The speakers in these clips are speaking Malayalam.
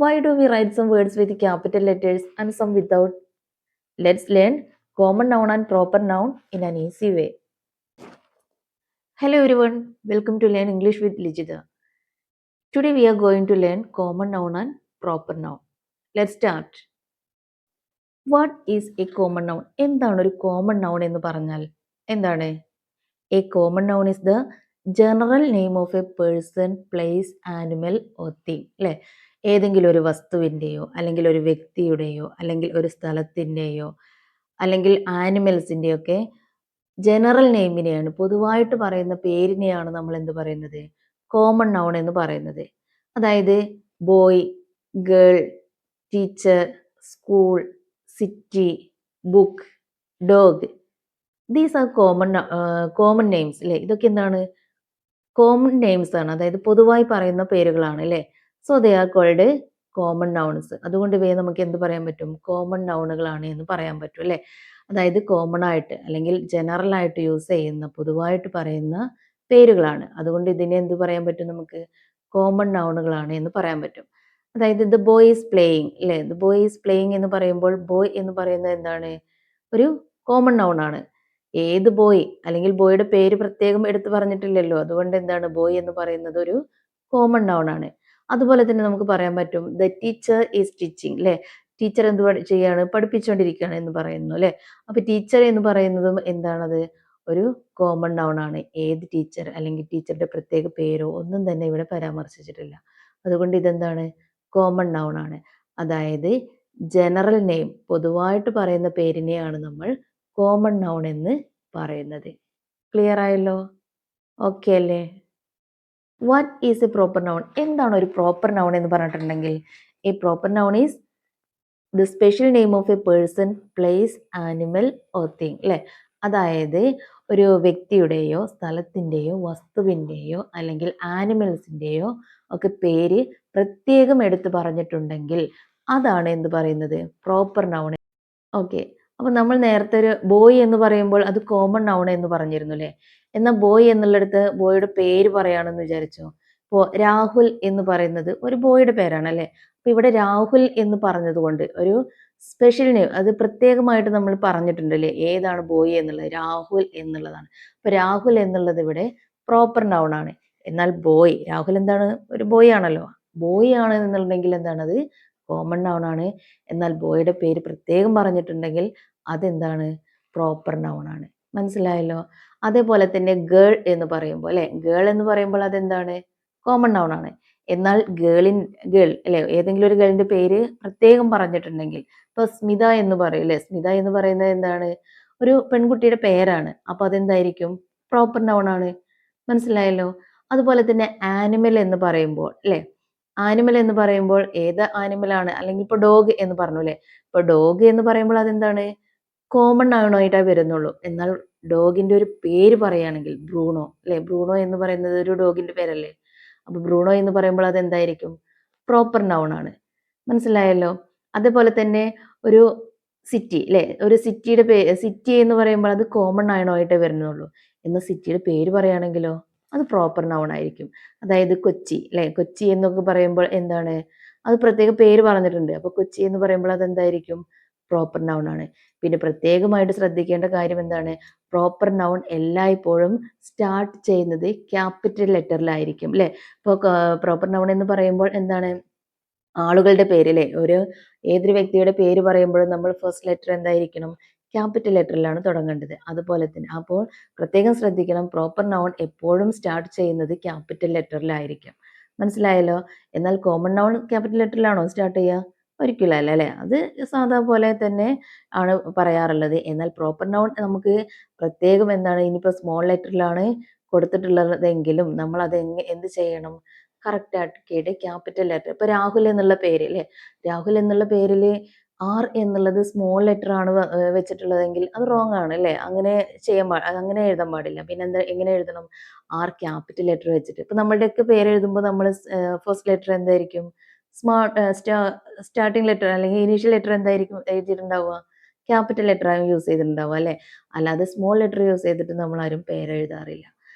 Why do we write some words with capital letters and some without? Let's learn common noun and proper noun in an easy way. Hello everyone, welcome to Learn English with Lijita. Today we are going to learn common noun and proper noun. Let's start. What is a common noun? എന്താണ് ഒരു common noun എന്ന് പറഞ്ഞാൽ? എന്താണ്? A common noun is the general name of a person, place, animal or thing. അല്ലേ? ഏതെങ്കിലും ഒരു വസ്തുവിൻ്റെയോ അല്ലെങ്കിൽ ഒരു വ്യക്തിയുടെയോ അല്ലെങ്കിൽ ഒരു സ്ഥലത്തിൻ്റെയോ അല്ലെങ്കിൽ ആനിമൽസിൻ്റെയോ ഒക്കെ ജനറൽ നെയിമിനെയാണ് പൊതുവായിട്ട് പറയുന്ന പേരിനെയാണ് നമ്മൾ എന്ത് പറയുന്നത്? കോമൺ നൗൺ എന്ന് പറയുന്നത്. അതായത് boy, girl, teacher, school, city, book, dog. These are common names അല്ലേ? ഇതൊക്കെ എന്താണ്? കോമൺ നെയിംസ് ആണ്. അതായത് പൊതുവായി പറയുന്ന പേരുകളാണ് അല്ലേ? So they are called common nouns. അതുകൊണ്ട് ഇവയെ നമുക്ക് എന്ത് പറയാൻ പറ്റും? കോമൺ നൗണുകളാണ് എന്ന് പറയാൻ പറ്റും അല്ലേ? അതായത് കോമൺ ആയിട്ട് അല്ലെങ്കിൽ ജനറൽ ആയിട്ട് യൂസ് ചെയ്യുന്ന പൊതുവായിട്ട് പറയുന്ന പേരുകളാണ്. അതുകൊണ്ട് ഇതിനെ എന്ത് പറയാൻ പറ്റും നമുക്ക്? കോമൺ നൗണുകളാണ് എന്ന് പറയാൻ പറ്റും. അതായത് ദ ബോയ് ഈസ് പ്ലേയിങ് അല്ലേ? ദ ബോയ് ഈസ് പ്ലേയിങ് എന്ന് പറയുമ്പോൾ ബോയ് എന്ന് പറയുന്നത് എന്താണ്? ഒരു കോമൺ നൗൺ ആണ്. ഏത് ബോയ് അല്ലെങ്കിൽ ബോയുടെ പേര് പ്രത്യേകം എടുത്ത് പറഞ്ഞിട്ടില്ലല്ലോ. അതുകൊണ്ട് എന്താണ് ബോയ് എന്ന് പറയുന്നത് ഒരു കോമൺ നൗൺ ആണ്. അതുപോലെ തന്നെ നമുക്ക് പറയാൻ പറ്റും ദ ടീച്ചർ ഈസ് ടീച്ചിങ് അല്ലേ? ടീച്ചർ എന്ത് ചെയ്യാണ്? പഠിപ്പിച്ചുകൊണ്ടിരിക്കുകയാണ് എന്ന് പറയുന്നു അല്ലേ? അപ്പൊ ടീച്ചർ എന്ന് പറയുന്നതും എന്താണത്? ഒരു കോമൺ നൗൺ ആണ്. ഏത് ടീച്ചർ അല്ലെങ്കിൽ ടീച്ചറുടെ പ്രത്യേക പേരോ ഒന്നും തന്നെ ഇവിടെ പരാമർശിച്ചിട്ടില്ല. അതുകൊണ്ട് ഇതെന്താണ്? കോമൺ നൗൺ ആണ്. അതായത് ജനറൽ നെയിം പൊതുവായിട്ട് പറയുന്ന പേരിനെയാണ് നമ്മൾ കോമൺ നൗൺ എന്ന് പറയുന്നത്. ക്ലിയർ ആയല്ലോ? ഓക്കെ അല്ലേ? What is A proper noun? എന്താണ് ഒരു പ്രോപ്പർ നൗൺ എന്ന് പറഞ്ഞിട്ടുണ്ടെങ്കിൽ A proper noun is the special name of A person, place, animal or thing അല്ലേ? അതായത് ഒരു വ്യക്തിയുടെയോ സ്ഥലത്തിൻ്റെയോ വസ്തുവിൻ്റെയോ അല്ലെങ്കിൽ ആനിമൽസിൻ്റെയോ ഒക്കെ പേര് പ്രത്യേകം എടുത്ത് പറഞ്ഞിട്ടുണ്ടെങ്കിൽ അതാണ് എന്ത് പറയുന്നത്? Proper noun. ഓക്കെ. അപ്പൊ നമ്മൾ നേരത്തെ ഒരു ബോയ് എന്ന് പറയുമ്പോൾ അത് കോമൺ നൗൺ എന്ന് പറഞ്ഞിരുന്നു അല്ലേ? എന്നാൽ ബോയ് എന്നുള്ളിടത്ത് ബോയുടെ പേര് പറയാണെന്ന് വിചാരിച്ചോ? ഇപ്പോ രാഹുൽ എന്ന് പറയുന്നത് ഒരു ബോയുടെ പേരാണ് അല്ലേ? അപ്പൊ ഇവിടെ രാഹുൽ എന്ന് പറഞ്ഞത് കൊണ്ട് ഒരു സ്പെഷ്യൽ നെയിം അത് പ്രത്യേകമായിട്ട് നമ്മൾ പറഞ്ഞിട്ടുണ്ട് അല്ലേ? ഏതാണ് ബോയ് എന്നുള്ളത്? രാഹുൽ എന്നുള്ളതാണ്. അപ്പൊ രാഹുൽ എന്നുള്ളത് ഇവിടെ പ്രോപ്പർ നൗൺ ആണ്. എന്നാൽ ബോയ് രാഹുൽ എന്താണ്? ഒരു ബോയ് ആണല്ലോ. ബോയ് ആണ് എന്നുണ്ടെങ്കിൽ എന്താണത്? കോമൺ നൗൺ ആണ്. എന്നാൽ ബോയുടെ പേര് പ്രത്യേകം പറഞ്ഞിട്ടുണ്ടെങ്കിൽ അതെന്താണ്? പ്രോപ്പർ നൗൺ ആണ്. മനസ്സിലായല്ലോ? അതേപോലെ തന്നെ ഗേൾ എന്ന് പറയുമ്പോൾ അല്ലെ? ഗേൾ എന്ന് പറയുമ്പോൾ അതെന്താണ്? കോമൺ നൗൺ ആണ്. എന്നാൽ ഗേൾ അല്ലെ? ഏതെങ്കിലും ഒരു ഗേളിന്റെ പേര് പ്രത്യേകം പറഞ്ഞിട്ടുണ്ടെങ്കിൽ ഇപ്പൊ സ്മിത എന്ന് പറയും അല്ലെ? സ്മിത എന്ന് പറയുന്നത് എന്താണ്? ഒരു പെൺകുട്ടിയുടെ പേരാണ്. അപ്പൊ അതെന്തായിരിക്കും? പ്രോപ്പർ നൗൺ ആണ്. മനസ്സിലായല്ലോ? അതുപോലെ തന്നെ ആനിമൽ എന്ന് പറയുമ്പോൾ അല്ലെ? ആനിമൽ എന്ന് പറയുമ്പോൾ ഏത് ആനിമലാണ്? അല്ലെങ്കിൽ ഇപ്പൊ ഡോഗ് എന്ന് പറഞ്ഞു അല്ലേ? ഇപ്പൊ ഡോഗ് എന്ന് പറയുമ്പോൾ അതെന്താണ്? കോമൺ നൗണായിട്ടേ വരുന്നുള്ളൂ. എന്നാൽ ഡോഗിന്റെ ഒരു പേര് പറയുകയാണെങ്കിൽ ബ്രൂണോ അല്ലേ? ബ്രൂണോ എന്ന് പറയുന്നത് ഒരു ഡോഗിന്റെ പേരല്ലേ? അപ്പൊ ബ്രൂണോ എന്ന് പറയുമ്പോൾ അതെന്തായിരിക്കും? പ്രോപ്പർ നൗൺ ആണ്. മനസ്സിലായല്ലോ? അതേപോലെ തന്നെ ഒരു സിറ്റി അല്ലേ? ഒരു സിറ്റിയുടെ സിറ്റി എന്ന് പറയുമ്പോൾ അത് കോമൺ നൗണായിട്ടേ വരുന്നുള്ളൂ. എന്നാൽ സിറ്റിയുടെ പേര് പറയുകയാണെങ്കിലോ? അത് പ്രോപ്പർ നൗൺ ആയിരിക്കും. അതായത് കൊച്ചി അല്ലേ? കൊച്ചി എന്നൊക്കെ പറയുമ്പോൾ എന്താണ്? അത് പ്രത്യേക പേര് പറഞ്ഞിട്ടുണ്ട്. അപ്പൊ കൊച്ചി എന്ന് പറയുമ്പോൾ അതെന്തായിരിക്കും? പ്രോപ്പർ നൗൺ ആണ്. പിന്നെ പ്രത്യേകമായിട്ട് ശ്രദ്ധിക്കേണ്ട കാര്യം എന്താണ്? പ്രോപ്പർ നൗൺ എല്ലായ്പ്പോഴും സ്റ്റാർട്ട് ചെയ്യുന്നത് ക്യാപിറ്റൽ ലെറ്ററിലായിരിക്കും അല്ലേ? ഇപ്പോൾ പ്രോപ്പർ നൗൺ എന്ന് പറയുമ്പോൾ എന്താണ്? ആളുകളുടെ പേര് അല്ലേ? ഏതൊരു വ്യക്തിയുടെ പേര് പറയുമ്പോഴും നമ്മൾ ഫസ്റ്റ് ലെറ്റർ എന്തായിരിക്കണം? ക്യാപിറ്റൽ ലെറ്ററിലാണ് തുടങ്ങേണ്ടത്. അതുപോലെ തന്നെ അപ്പോൾ പ്രത്യേകം ശ്രദ്ധിക്കണം പ്രോപ്പർ നൗൺ എപ്പോഴും സ്റ്റാർട്ട് ചെയ്യുന്നത് ക്യാപിറ്റൽ ലെറ്ററിലായിരിക്കും. മനസ്സിലായല്ലോ? എന്നാൽ കോമൺ നൗൺ ക്യാപിറ്റൽ ലെറ്ററിലാണോ സ്റ്റാർട്ട് ചെയ്യുക? ഒരിക്കലും അല്ല അല്ലേ? അത് സാധാ പോലെ തന്നെ ആണ് പറയാറുള്ളത്. എന്നാൽ പ്രോപ്പർ നൗൺ നമുക്ക് പ്രത്യേകം എന്താണ് ഇനിയിപ്പോൾ സ്മോൾ ലെറ്ററിലാണ് കൊടുത്തിട്ടുള്ളതെങ്കിലും നമ്മൾ അത് എന്ത് ചെയ്യണം? കറക്റ്റ് ആക്കിയിട്ട് ക്യാപിറ്റൽ ലെറ്റർ ഇപ്പൊ രാഹുൽ എന്നുള്ള പേര് അല്ലേ? രാഹുൽ എന്നുള്ള പേരില് ആർ എന്നുള്ളത് സ്മോൾ ലെറ്റർ ആണ് വെച്ചിട്ടുള്ളതെങ്കിൽ അത് റോങ് ആണ് അല്ലേ? അങ്ങനെ അങ്ങനെ എഴുതാൻ പാടില്ല. പിന്നെ എന്താ എങ്ങനെ എഴുതണം? ആർ ക്യാപിറ്റൽ ലെറ്റർ വെച്ചിട്ട്. ഇപ്പൊ നമ്മളുടെയൊക്കെ പേര് എഴുതുമ്പോൾ നമ്മൾ ഫസ്റ്റ് ലെറ്റർ എന്തായിരിക്കും? സ്റ്റാർട്ടിംഗ് ലെറ്റർ അല്ലെങ്കിൽ ഇനീഷ്യൽ ലെറ്റർ എന്തായിരിക്കും എഴുതിയിട്ടുണ്ടാവുക? ക്യാപിറ്റൽ ലെറ്റർ ആണ് യൂസ് ചെയ്തിട്ടുണ്ടാവുക അല്ലേ? അല്ലാതെ സ്മോൾ ലെറ്റർ യൂസ് ചെയ്തിട്ട് നമ്മൾ ആരും പേര് എഴുതാറില്ല.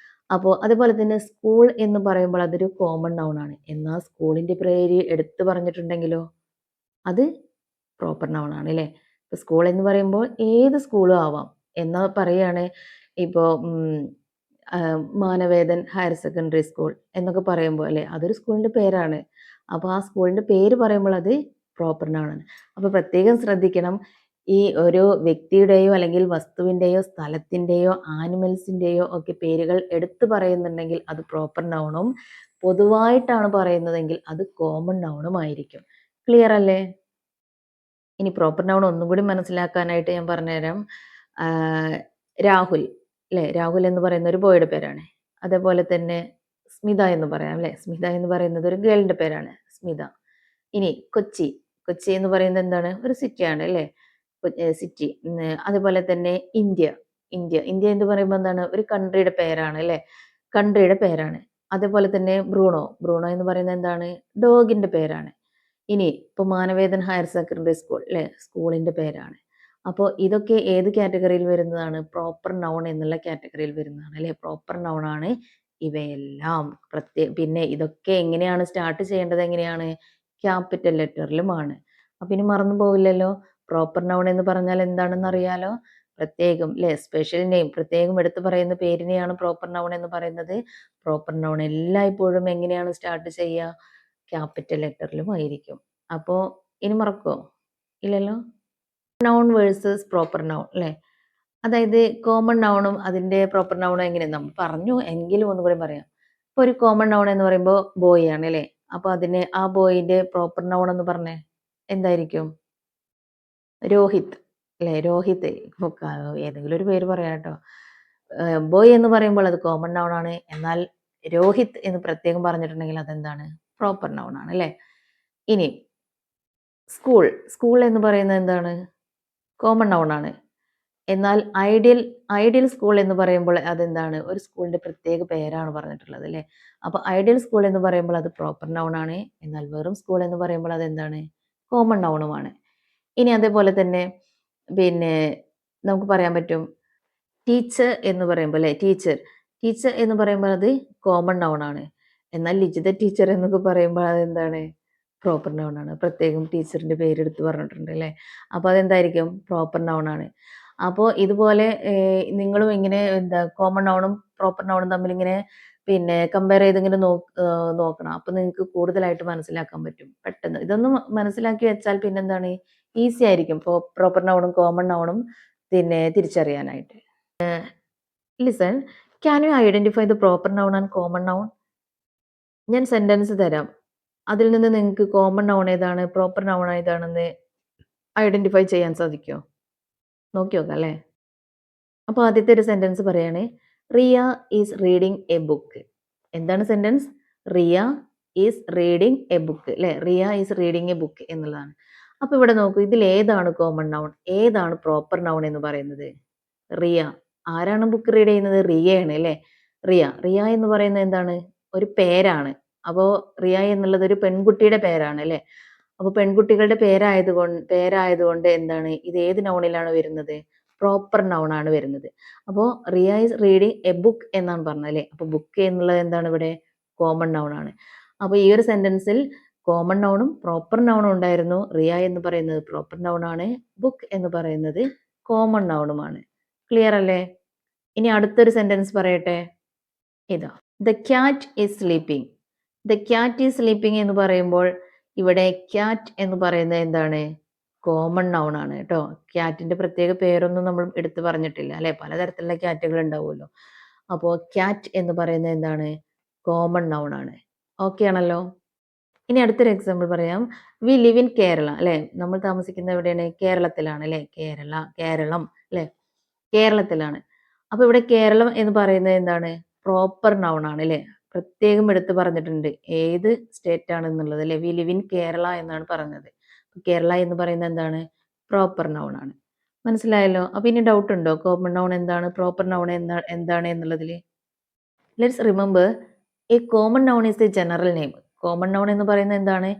അപ്പോൾ അതുപോലെ തന്നെ സ്കൂൾ എന്ന് പറയുമ്പോൾ അതൊരു കോമൺ നൗൺ ആണ്. എന്നാൽ സ്കൂളിന്റെ പേര് എടുത്തു പറഞ്ഞിട്ടുണ്ടെങ്കിലോ അത് പ്രോപ്പർ നൗൺ ആണ് ല്ലേ. ഇപ്പൊ സ്കൂൾ എന്ന് പറയുമ്പോൾ ഏത് സ്കൂളും ആവാം. എന്നാ പറയാണ് ഇപ്പോ മാനവേദൻ ഹയർ സെക്കൻഡറി സ്കൂൾ എന്നൊക്കെ പറയുമ്പോൾ അല്ലേ അതൊരു സ്കൂളിന്റെ പേരാണ്. അപ്പോൾ ആ സ്കൂളിന്റെ പേര് പറയുമ്പോൾ അത് പ്രോപ്പർ നൗൺ ആണ്. അപ്പോൾ പ്രത്യേകം ശ്രദ്ധിക്കണം. ഈ ഒരു വ്യക്തിയുടെയോ അല്ലെങ്കിൽ വസ്തുവിന്റെയോ സ്ഥലത്തിന്റെയോ ആനിമൽസിന്റെയോ ഒക്കെ പേരുകൾ എടുത്തു പറയുന്നുണ്ടെങ്കിൽ അത് പ്രോപ്പർ നൗണും പൊതുവായിട്ടാണ് പറയുന്നതെങ്കിൽ അത് കോമൺ നൗണും ആയിരിക്കും. ക്ലിയർ അല്ലേ? ഇനി പ്രോപ്പർ നൗൺ ഒന്നും കൂടി മനസ്സിലാക്കാനായിട്ട് ഞാൻ പറഞ്ഞുതരാം. രാഹുൽ അല്ലേ? രാഹുൽ എന്ന് പറയുന്ന ഒരു ബോയുടെ പേരാണ്. അതേപോലെ തന്നെ സ്മിത എന്ന് പറയാം അല്ലേ? സ്മിത എന്ന് പറയുന്നത് ഒരു ഗേളിന്റെ പേരാണ് സ്മിത. ഇനി കൊച്ചി. കൊച്ചി എന്ന് പറയുന്നത് എന്താണ്? ഒരു സിറ്റിയാണ് അല്ലേ? സിറ്റി. അതുപോലെ തന്നെ ഇന്ത്യ. ഇന്ത്യ എന്ന് പറയുമ്പോൾ എന്താണ്? ഒരു കൺട്രിയുടെ പേരാണ് അല്ലേ? കൺട്രിയുടെ പേരാണ്. അതേപോലെ തന്നെ ബ്രൂണോ. ബ്രൂണോ എന്ന് പറയുന്നത് എന്താണ്? ഡോഗിന്റെ പേരാണ്. ഇനി ഇപ്പോൾ മാനവേദൻ ഹയർ സെക്കൻഡറി സ്കൂൾ അല്ലേ? സ്കൂളിന്റെ പേരാണ്. അപ്പോൾ ഇതൊക്കെ ഏത് കാറ്റഗറിയിൽ വരുന്നതാണ്? പ്രോപ്പർ നൗൺ എന്നുള്ള കാറ്റഗറിയിൽ വരുന്നതാണ് അല്ലേ? പ്രോപ്പർ നൗൺ ആണ് ഇവയെല്ലാം. പിന്നെ ഇതൊക്കെ എങ്ങനെയാണ് സ്റ്റാർട്ട് ചെയ്യേണ്ടത് എങ്ങനെയാണ്? ക്യാപിറ്റൽ ലെറ്ററിലുമാണ്. അപ്പൊ ഇനി മറന്നു പോവില്ലല്ലോ. പ്രോപ്പർ നൗൺ എന്ന് പറഞ്ഞാൽ എന്താണെന്ന് അറിയാലോ? പ്രത്യേകം ല്ലേ? സ്പെഷ്യൽ നെയിം പ്രത്യേകം എടുത്തു പറയുന്ന പേരിനെയാണ് പ്രോപ്പർ നൗൺ എന്ന് പറയുന്നത്. പ്രോപ്പർ നൗൺ എല്ലായ്പ്പോഴും എങ്ങനെയാണ് സ്റ്റാർട്ട് ചെയ്യുക? ക്യാപിറ്റൽ ലെറ്ററിലും ആയിരിക്കും. അപ്പോൾ ഇനി മറക്കോ? ഇല്ലല്ലോ. നൗൺ വേഴ്സസ് പ്രോപ്പർ നൗൺ അല്ലേ? അതായത് കോമൺ നൗണും അതിന്റെ പ്രോപ്പർ നൗണും എങ്ങനെ നമ്മൾ പറഞ്ഞു എങ്കിലും ഒന്നുകൂടി പറയാം. ഇപ്പൊ ഒരു കോമൺ നൗൺ എന്ന് പറയുമ്പോൾ ബോയ് ആണ് അല്ലേ? അപ്പൊ അതിന് ആ ബോയിന്റെ പ്രോപ്പർ നൗൺ എന്ന് പറഞ്ഞേ എന്തായിരിക്കും? രോഹിത് അല്ലേ? രോഹിത്. ഏതെങ്കിലും ഒരു പേര് പറയാം കേട്ടോ. ബോയ് എന്ന് പറയുമ്പോൾ അത് കോമൺ നൗൺ ആണ്. എന്നാൽ രോഹിത് എന്ന് പ്രത്യേകം പറഞ്ഞിട്ടുണ്ടെങ്കിൽ അതെന്താണ്? പ്രോപ്പർ നൗൺ ആണ് അല്ലേ? ഇനി സ്കൂൾ എന്ന് പറയുന്നത് എന്താണ്? കോമൺ നൗൺ ആണ്. എന്നാൽ ഐഡിയൽ സ്കൂൾ എന്ന് പറയുമ്പോൾ അതെന്താണ്? ഒരു സ്കൂളിന്റെ പ്രത്യേക പേരാണ് പറഞ്ഞിട്ടുള്ളത് അല്ലേ? അപ്പൊ ഐഡിയൽ സ്കൂൾ എന്ന് പറയുമ്പോൾ അത് പ്രോപ്പർ നൗൺ ആണ്. എന്നാൽ വെറും സ്കൂൾ എന്ന് പറയുമ്പോൾ അതെന്താണ്? കോമൺ നൗണുമാണ്. ഇനി അതേപോലെ തന്നെ പിന്നെ നമുക്ക് പറയാൻ പറ്റും ടീച്ചർ എന്ന് പറയുമ്പോൾ അല്ലേ? ടീച്ചർ എന്ന് പറയുമ്പോൾ അത് കോമൺ നൗൺ ആണ്. എന്നാൽ ലിജിത ടീച്ചർ എന്നൊക്കെ പറയുമ്പോൾ അതെന്താണ്? പ്രോപ്പർ നൗൺ ആണ്. പ്രത്യേകം ടീച്ചറിന്റെ പേരെടുത്ത് പറഞ്ഞിട്ടുണ്ട് അല്ലേ? അപ്പോൾ അതെന്തായിരിക്കും? പ്രോപ്പർ നൗൺ ആണ്. അപ്പോൾ ഇതുപോലെ നിങ്ങളും ഇങ്ങനെ എന്താ കോമൺ നൗണും പ്രോപ്പർ നൗണും തമ്മിൽ ഇങ്ങനെ പിന്നെ കമ്പയർ ചെയ്ത് ഇങ്ങനെ നോക്കണം. അപ്പോൾ നിങ്ങൾക്ക് കൂടുതലായിട്ട് മനസ്സിലാക്കാൻ പറ്റും പെട്ടെന്ന്. ഇതൊന്ന് മനസ്സിലാക്കി വെച്ചാൽ പിന്നെന്താണ് ഈസി ആയിരിക്കും. പ്രോപ്പർ നൗണും കോമൺ നൗണും പിന്നെ തിരിച്ചറിയാനായിട്ട്. Listen, can you identify the proper noun and common noun? ഞാൻ സെന്റൻസ് തരാം. അതിൽ നിന്ന് നിങ്ങൾക്ക് കോമൺ നൗൺ ഏതാണ് പ്രോപ്പർ നൗൺ ഏതാണെന്ന് ഐഡന്റിഫൈ ചെയ്യാൻ സാധിക്കുമോ? നോക്കി നോക്കാം അല്ലേ? അപ്പോൾ ആദ്യത്തെ ഒരു സെന്റൻസ് പറയാണ്, Riya is reading a book. എന്താണ് sentence? Riya is reading a book അല്ലേ? Riya is reading a book എന്നുള്ളതാണ്. അപ്പോൾ ഇവിടെ നോക്കൂ, ഇതിൽ ഏതാണ് കോമൺ നൗൺ, ഏതാണ് പ്രോപ്പർ നൗൺ എന്ന് പറയുന്നത്? റിയ. ആരാണ് ബുക്ക് റീഡ് ചെയ്യുന്നത്? റിയയാണ് അല്ലേ? റിയ എന്ന് പറയുന്നത് എന്താണ്? ഒരു പേരാണ്. അപ്പോൾ റിയ എന്നുള്ളത് ഒരു പെൺകുട്ടിയുടെ പേരാണ് അല്ലേ? അപ്പോൾ പെൺകുട്ടികളുടെ പേരായതുകൊണ്ട് എന്താണ് ഇത് ഏത് നൗണിലാണ് വരുന്നത്? പ്രോപ്പർ നൗൺ ആണ് വരുന്നത്. അപ്പോൾ Riya is reading a book എന്നാണ് പറഞ്ഞത് അല്ലേ? അപ്പോൾ ബുക്ക് എന്നുള്ളത് എന്താണ് ഇവിടെ? കോമൺ നൗൺ ആണ്. അപ്പോൾ ഈ ഒരു സെന്റൻസിൽ കോമൺ നൗണും പ്രോപ്പർ നൗണും ഉണ്ടായിരുന്നു. റിയ എന്ന് പറയുന്നത് പ്രോപ്പർ നൗൺ ആണ്. ബുക്ക് എന്ന് പറയുന്നത് കോമൺ നൗണുമാണ്. ക്ലിയർ അല്ലേ? ഇനി അടുത്തൊരു സെന്റൻസ് പറയട്ടെ. ഇതാ, the cat is sleeping. The cat is sleeping എന്ന് പറയുമ്പോൾ ഇവിടെ ക്യാറ്റ് എന്ന് പറയുന്നത് എന്താണ്? കോമൺ നൗൺ ആണ് കേട്ടോ. ക്യാറ്റിന്റെ പ്രത്യേക പേരൊന്നും നമ്മൾ എടുത്തു പറഞ്ഞിട്ടില്ല അല്ലെ? പലതരത്തിലുള്ള ക്യാറ്റുകൾ ഉണ്ടാവുമല്ലോ. അപ്പോൾ ക്യാറ്റ് എന്ന് പറയുന്നത് എന്താണ്? കോമൺ നൗൺ ആണ്. ഓക്കെ ആണല്ലോ? ഇനി അടുത്തൊരു എക്സാമ്പിൾ പറയാം. വി ലിവ് ഇൻ കേരള അല്ലെ? നമ്മൾ താമസിക്കുന്ന എവിടെയാണ്? കേരളത്തിലാണ് അല്ലെ? കേരളം അല്ലെ? കേരളത്തിലാണ്. അപ്പൊ ഇവിടെ കേരളം എന്ന് പറയുന്നത് എന്താണ്? പ്രോപ്പർ നൗൺ ആണ് അല്ലേ? പ്രത്യേകം എടുത്ത് പറഞ്ഞിട്ടുണ്ട് ഏത് സ്റ്റേറ്റ് ആണെന്നുള്ളത് അല്ലേ? വി ലിവ് ഇൻ കേരള എന്നാണ് പറഞ്ഞത്. കേരള എന്ന് പറയുന്നത് എന്താണ്? പ്രോപ്പർ നൗൺ ആണ്. മനസ്സിലായല്ലോ? അപ്പൊ ഇനി ഡൗട്ട് ഉണ്ടോ? കോമൺ നൗൺ എന്താണ്, പ്രോപ്പർ നൗൺ എന്താണ് എന്നുള്ളതിൽ? Let's remember, A common noun is A general name. Common noun എന്ന് പറയുന്നത് എന്താണ്?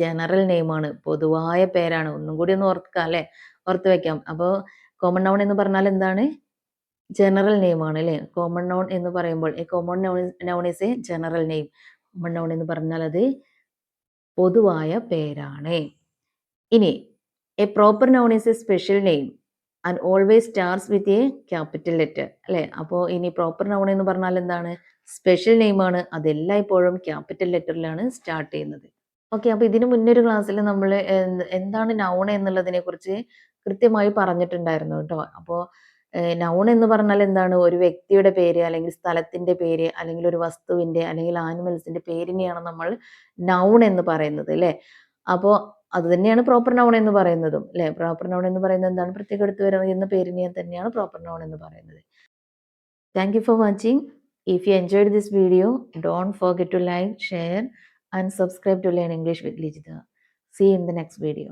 ജനറൽ നെയിം ആണ്, പൊതുവായ പേരാണ്. ഒന്നും കൂടി ഒന്ന് ഓർക്കാം അല്ലെ? ഓർത്ത് വെക്കാം. അപ്പോൾ കോമൺ നൗൺ എന്ന് പറഞ്ഞാൽ എന്താണ്? ജനറൽ നെയിം ആണ് അല്ലേ? കോമൺ നൗൺ എന്ന് പറയുമ്പോൾ A common noun is A general name. Common noun എന്ന് പറഞ്ഞാൽ അത് പൊതുവായ പേരാണ്. ഇനി A proper noun is A special name and always starts with a capital letter അല്ലേ? അപ്പോൾ ഇനി പ്രോപ്പർ നൗൺ എന്ന് പറഞ്ഞാൽ എന്താണ്? സ്പെഷ്യൽ നെയിമാണ്. അതെല്ലായ്പ്പോഴും ക്യാപിറ്റൽ ലെറ്ററിലാണ് സ്റ്റാർട്ട് ചെയ്യുന്നത്. ഓക്കെ. അപ്പോൾ ഇതിന് മുന്നേ ഒരു ക്ലാസ്സിൽ നമ്മൾ എന്താണ് നൗൺ എന്നുള്ളതിനെ കുറിച്ച് കൃത്യമായി പറഞ്ഞിട്ടുണ്ടായിരുന്നു കേട്ടോ. അപ്പോൾ നൗൺ എന്ന് പറഞ്ഞാൽ എന്താണ്? ഒരു വ്യക്തിയുടെ പേര് അല്ലെങ്കിൽ സ്ഥലത്തിൻ്റെ പേര് അല്ലെങ്കിൽ ഒരു വസ്തുവിൻ്റെ അല്ലെങ്കിൽ ആനിമൽസിൻ്റെ പേരിനെയാണ് നമ്മൾ നൗൺ എന്ന് പറയുന്നത് അല്ലേ? അപ്പോൾ അത് തന്നെയാണ് പ്രോപ്പർ നൗൺ എന്ന് പറയുന്നതും അല്ലേ? പ്രോപ്പർ നൗൺ എന്ന് പറയുന്നത് എന്താണ്? പ്രത്യേകം എടുത്തു പറയുന്ന പേരിനെ തന്നെയാണ് പ്രോപ്പർ നൗൺ എന്ന് പറയുന്നത്. Thank you for watching. If you enjoyed this video, don't forget to like, share and subscribe to Learn English with Lijita. See you in the next video.